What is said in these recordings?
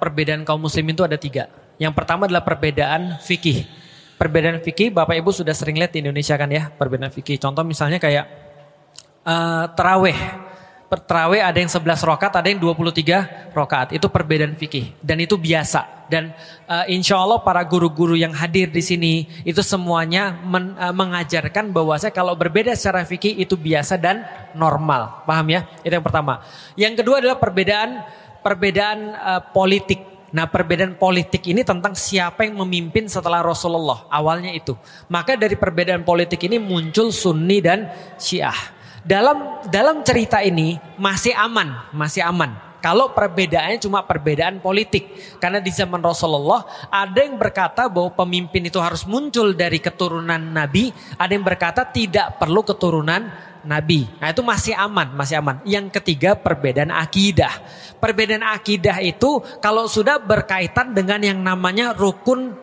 perbedaan kaum muslimin itu ada 3. Yang pertama adalah perbedaan fikih. Perbedaan fikih Bapak Ibu sudah sering lihat di Indonesia kan ya, perbedaan fikih. Contoh misalnya kayak taraweh. Taraweh ada yang 11 rakaat, ada yang 23 rakaat. Itu perbedaan fikih dan itu biasa. Dan insya Allah para guru-guru yang hadir di sini itu semuanya mengajarkan bahwasanya kalau berbeda secara fikih itu biasa dan normal. Paham ya? Itu yang pertama. Yang kedua adalah perbedaan politik. Nah, perbedaan politik ini tentang siapa yang memimpin setelah Rasulullah. Awalnya itu. Maka dari perbedaan politik ini muncul Sunni dan Syiah. Dalam cerita ini masih aman. Kalau perbedaannya cuma perbedaan politik. Karena di zaman Rasulullah ada yang berkata bahwa pemimpin itu harus muncul dari keturunan Nabi. Ada yang berkata tidak perlu keturunan Nabi. Nah itu masih aman. Yang ketiga perbedaan akidah. Perbedaan akidah itu kalau sudah berkaitan dengan yang namanya rukun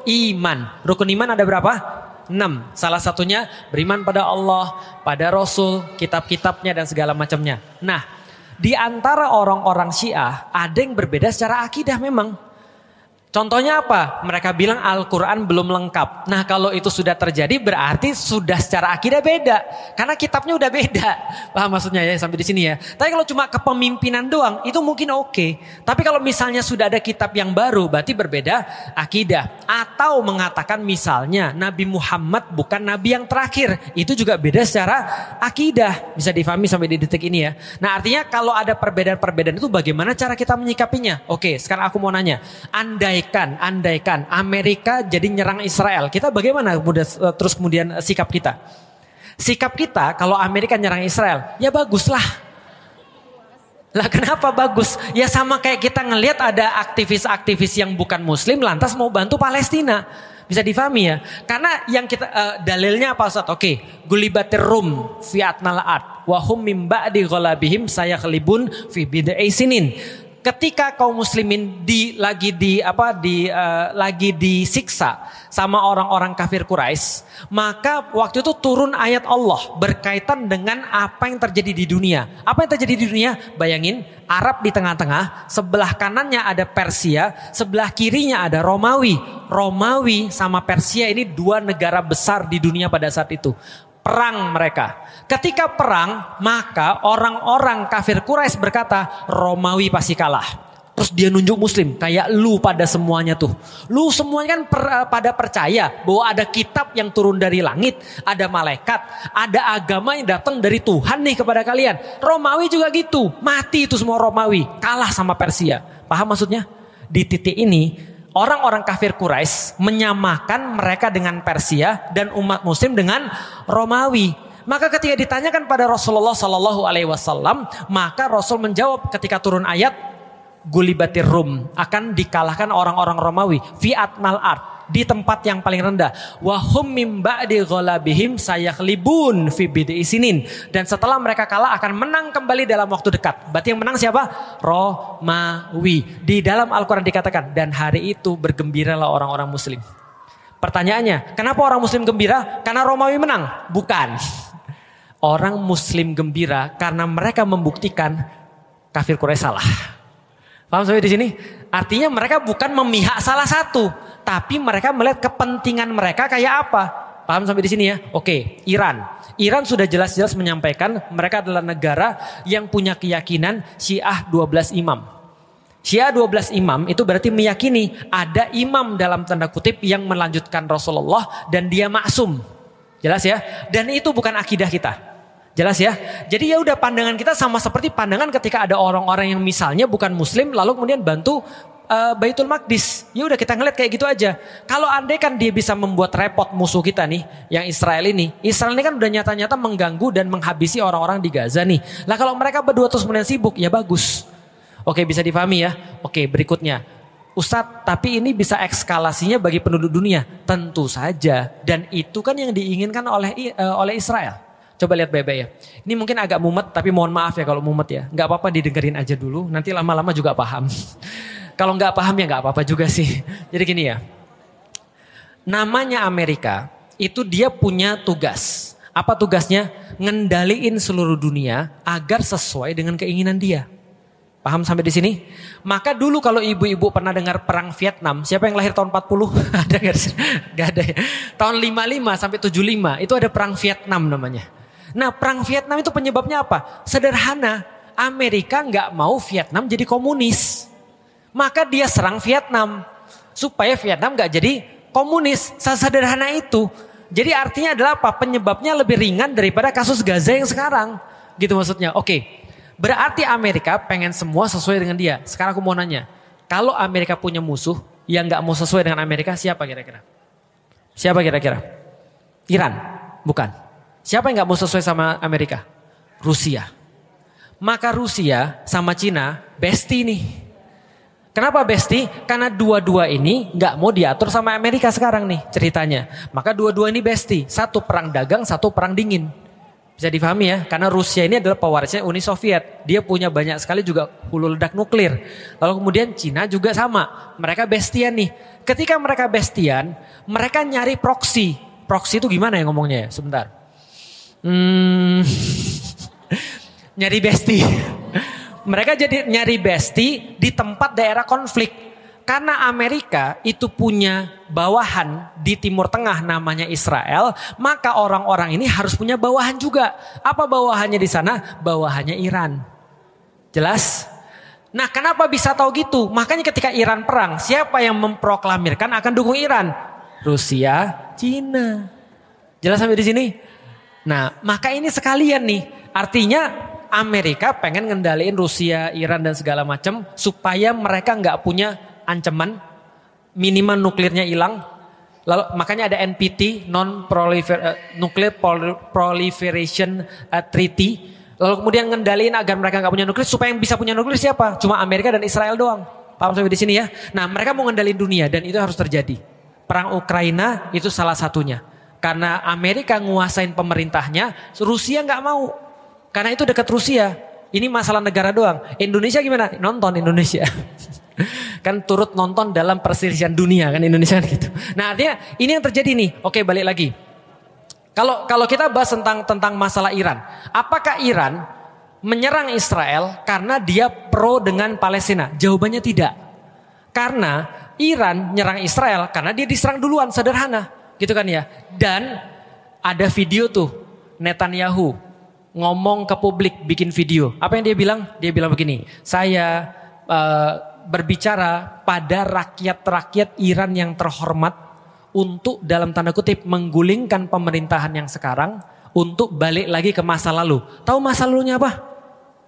iman. Rukun iman ada berapa? 6. Salah satunya beriman pada Allah, pada Rasul, kitab-kitabnya dan segala macamnya. Nah, di antara orang-orang Syiah ada yang berbeda secara akidah memang. Contohnya apa? Mereka bilang Al-Quran belum lengkap. Nah kalau itu sudah terjadi berarti sudah secara akidah beda. Karena kitabnya udah beda. Paham maksudnya ya sampai di sini ya. Tapi kalau cuma kepemimpinan doang itu mungkin oke. Tapi kalau misalnya sudah ada kitab yang baru berarti berbeda akidah. Atau mengatakan misalnya Nabi Muhammad bukan Nabi yang terakhir. Itu juga beda secara akidah. Bisa difahami sampai di detik ini ya. Nah artinya kalau ada perbedaan-perbedaan itu bagaimana cara kita menyikapinya? Oke sekarang aku mau nanya. Andaikan Amerika jadi nyerang Israel, kita bagaimana terus kemudian sikap kita? Sikap kita kalau Amerika nyerang Israel, ya baguslah. Lah kenapa bagus? Ya sama kayak kita ngelihat ada aktivis-aktivis yang bukan muslim lantas mau bantu Palestina. Bisa difahami ya? Karena yang kita dalilnya apa Ustaz? Oke, gulibatir rum fi atnal ard wa hum mim ba'di ghalabihim sayakhlibun fi bid'i sinin. Ketika kaum muslimin lagi disiksa sama orang-orang kafir Quraisy, maka waktu itu turun ayat Allah berkaitan dengan apa yang terjadi di dunia. Apa yang terjadi di dunia? Bayangin, Arab di tengah-tengah, sebelah kanannya ada Persia, sebelah kirinya ada Romawi. Romawi sama Persia ini 2 negara besar di dunia pada saat itu. Perang mereka. Ketika perang, maka orang-orang kafir Quraisy berkata, Romawi pasti kalah. Terus dia nunjuk muslim, kayak lu pada semuanya tuh. Lu semuanya kan pada percaya bahwa ada kitab yang turun dari langit, ada malaikat, ada agama yang datang dari Tuhan nih kepada kalian. Romawi juga gitu, mati itu semua Romawi, kalah sama Persia. Paham maksudnya? Di titik ini, orang-orang kafir Quraisy menyamakan mereka dengan Persia dan umat muslim dengan Romawi. Maka ketika ditanyakan pada Rasulullah Sallallahu Alaihi Wasallam, maka Rasul menjawab ketika turun ayat gulibatir rum, akan dikalahkan orang-orang Romawi fi atnal ard, di tempat yang paling rendah. Wa hum mim ba'di ghalabihim sayakhlibun fi bid'i sinin, dan setelah mereka kalah akan menang kembali dalam waktu dekat. Berarti yang menang siapa? Romawi. Di dalam Al-Quran dikatakan, dan hari itu bergembiralah orang-orang muslim. Pertanyaannya, kenapa orang muslim gembira? Karena Romawi menang? Bukan. Orang muslim gembira karena mereka membuktikan kafir Quraisy salah. Paham sampai di sini? Artinya mereka bukan memihak salah satu, tapi mereka melihat kepentingan mereka kayak apa. Paham sampai di sini ya? Oke, Iran. Iran sudah jelas-jelas menyampaikan mereka adalah negara yang punya keyakinan Syiah 12 imam. Syiah 12 imam itu berarti meyakini ada imam dalam tanda kutip yang melanjutkan Rasulullah dan dia maksum. Jelas ya? Dan itu bukan akidah kita. Jelas ya? Jadi ya udah pandangan kita sama seperti pandangan ketika ada orang-orang yang misalnya bukan muslim lalu kemudian bantu Baitul Maqdis. Ya udah kita ngeliat kayak gitu aja. Kalau andai kan dia bisa membuat repot musuh kita nih, yang Israel ini. Israel ini kan udah nyata-nyata mengganggu dan menghabisi orang-orang di Gaza nih. Lah kalau mereka berdua terus kemudian sibuk, ya bagus. Oke, bisa difahami ya. Oke, berikutnya. Ustadz, tapi ini bisa ekskalasinya bagi penduduk dunia? Tentu saja. Dan itu kan yang diinginkan oleh Israel. Coba lihat baik-baik ya. Ini mungkin agak mumet, tapi mohon maaf ya kalau mumet ya. Gak apa-apa didengerin aja dulu, nanti lama-lama juga paham. Kalau gak paham ya gak apa-apa juga sih. Jadi gini ya. Namanya Amerika, itu dia punya tugas. Apa tugasnya? Ngendaliin seluruh dunia agar sesuai dengan keinginan dia. Paham sampai di sini? Maka dulu kalau ibu-ibu pernah dengar perang Vietnam, siapa yang lahir tahun 40? Ada nggak? Nggak ada ya. Tahun 55 sampai 75 itu ada perang Vietnam namanya. Nah perang Vietnam itu penyebabnya apa? Sederhana, Amerika nggak mau Vietnam jadi komunis. Maka dia serang Vietnam supaya Vietnam nggak jadi komunis. Sederhana itu. Jadi artinya adalah apa? Penyebabnya lebih ringan daripada kasus Gaza yang sekarang. Gitu maksudnya. Oke. Berarti Amerika pengen semua sesuai dengan dia. Sekarang aku mau nanya. Kalau Amerika punya musuh yang gak mau sesuai dengan Amerika, siapa kira-kira? Siapa kira-kira? Iran? Bukan. Siapa yang gak mau sesuai sama Amerika? Rusia. Maka Rusia sama Cina bestie nih. Kenapa bestie? Karena dua-dua ini gak mau diatur sama Amerika sekarang nih ceritanya. Maka dua-dua ini bestie. Satu perang dagang, satu perang dingin. Bisa difahami ya, karena Rusia ini adalah pewarisnya Uni Soviet. Dia punya banyak sekali juga hulu ledak nuklir. Lalu kemudian Cina juga sama. Mereka bestian nih. Ketika mereka bestian, mereka nyari proksi. Proksi itu gimana ya ngomongnya ya? Sebentar. Nyari besti. Mereka jadi nyari besti di tempat daerah konflik. Karena Amerika itu punya bawahan di Timur Tengah namanya Israel, maka orang-orang ini harus punya bawahan juga. Apa bawahannya di sana? Bawahannya Iran. Jelas? Nah, kenapa bisa tahu gitu? Makanya ketika Iran perang, siapa yang memproklamirkan akan dukung Iran? Rusia, Cina. Jelas sampai di sini? Nah, maka ini sekalian nih. Artinya Amerika pengen ngendaliin Rusia, Iran dan segala macam supaya mereka nggak punya ancaman, minimal nuklirnya hilang. Lalu makanya ada NPT, Nuclear Proliferation Treaty. Lalu kemudian ngendaliin agar mereka nggak punya nuklir. Supaya yang bisa punya nuklir siapa? Cuma Amerika dan Israel doang. Paham sampai di sini ya? Nah mereka mau ngendaliin dunia dan itu harus terjadi. Perang Ukraina itu salah satunya. Karena Amerika nguasain pemerintahnya, Rusia nggak mau. Karena itu dekat Rusia. Ini masalah negara doang. Indonesia gimana? Nonton Indonesia. Kan turut nonton dalam perselisihan dunia kan Indonesia kan gitu. Nah artinya ini yang terjadi nih. Oke balik lagi. Kalau kita bahas tentang masalah Iran, apakah Iran menyerang Israel karena dia pro dengan Palestina? Jawabannya tidak. Karena Iran nyerang Israel karena dia diserang duluan, sederhana, gitu kan ya. Dan ada video tuh Netanyahu ngomong ke publik, bikin video. Apa yang dia bilang? Dia bilang begini, saya berbicara pada rakyat-rakyat Iran yang terhormat untuk dalam tanda kutip menggulingkan pemerintahan yang sekarang untuk balik lagi ke masa lalu. Tahu masa lalunya apa?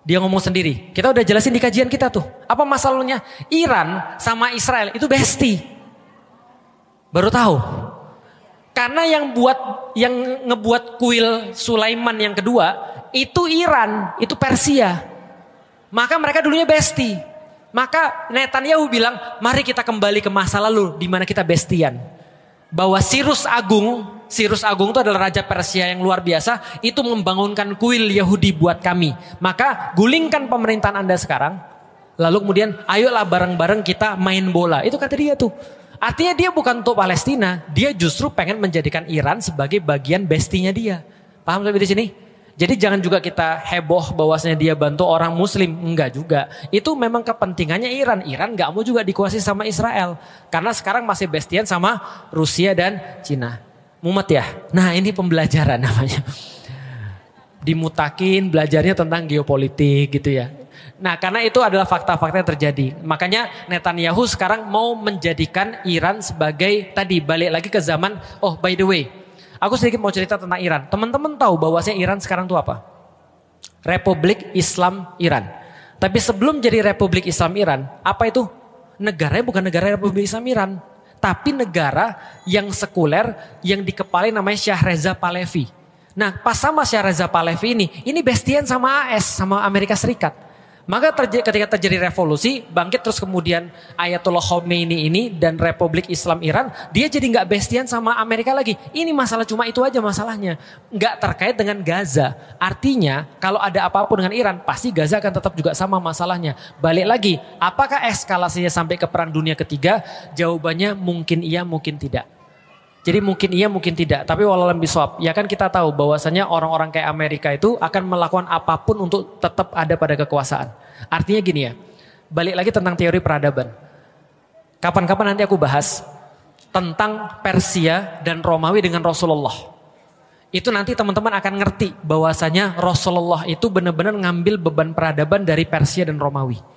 Dia ngomong sendiri. Kita udah jelasin di kajian kita tuh. Apa masa lalunya? Iran sama Israel itu bestie. Baru tahu. Karena yang ngebuat kuil Sulaiman yang kedua itu Iran, itu Persia. Maka mereka dulunya bestie. Maka Netanyahu bilang, mari kita kembali ke masa lalu di mana kita bestian. Bahwa Cyrus Agung itu adalah raja Persia yang luar biasa, itu membangunkan kuil Yahudi buat kami. Maka gulingkan pemerintahan Anda sekarang, lalu kemudian ayolah bareng-bareng kita main bola. Itu kata dia tuh. Artinya dia bukan untuk Palestina, dia justru pengen menjadikan Iran sebagai bagian bestinya dia. Paham sampai di sini? Jadi jangan juga kita heboh bahwasanya dia bantu orang muslim. Enggak juga. Itu memang kepentingannya Iran. Iran gak mau juga dikuasai sama Israel. Karena sekarang masih bestian sama Rusia dan Cina. Mumet ya? Nah ini pembelajaran namanya. Dimutakin belajarnya tentang geopolitik gitu ya. Nah karena itu adalah fakta-fakta yang terjadi. Makanya Netanyahu sekarang mau menjadikan Iran sebagai tadi balik lagi ke zaman. Oh by the way. Aku sedikit mau cerita tentang Iran. Teman-teman tahu bahwasanya Iran sekarang itu apa? Republik Islam Iran. Tapi sebelum jadi Republik Islam Iran, apa itu? Negaranya bukan negara Republik Islam Iran. Tapi negara yang sekuler yang dikepalai namanya Shah Reza Pahlavi. Nah pas sama Shah Reza Pahlavi ini bestian sama AS, sama Amerika Serikat. Maka ketika terjadi revolusi, bangkit terus kemudian Ayatollah Khomeini ini dan Republik Islam Iran, dia jadi nggak bestian sama Amerika lagi. Ini masalah cuma itu aja masalahnya, nggak terkait dengan Gaza. Artinya kalau ada apapun dengan Iran, pasti Gaza akan tetap juga sama masalahnya. Balik lagi, apakah eskalasinya sampai ke Perang Dunia Ketiga? Jawabannya mungkin iya, mungkin tidak. Jadi mungkin iya mungkin tidak, tapi wallahualam bisawab. Ya kan kita tahu bahwasanya orang-orang kayak Amerika itu akan melakukan apapun untuk tetap ada pada kekuasaan. Artinya gini ya, balik lagi tentang teori peradaban. Kapan-kapan nanti aku bahas tentang Persia dan Romawi dengan Rasulullah. Itu nanti teman-teman akan ngerti bahwasanya Rasulullah itu benar-benar ngambil beban peradaban dari Persia dan Romawi.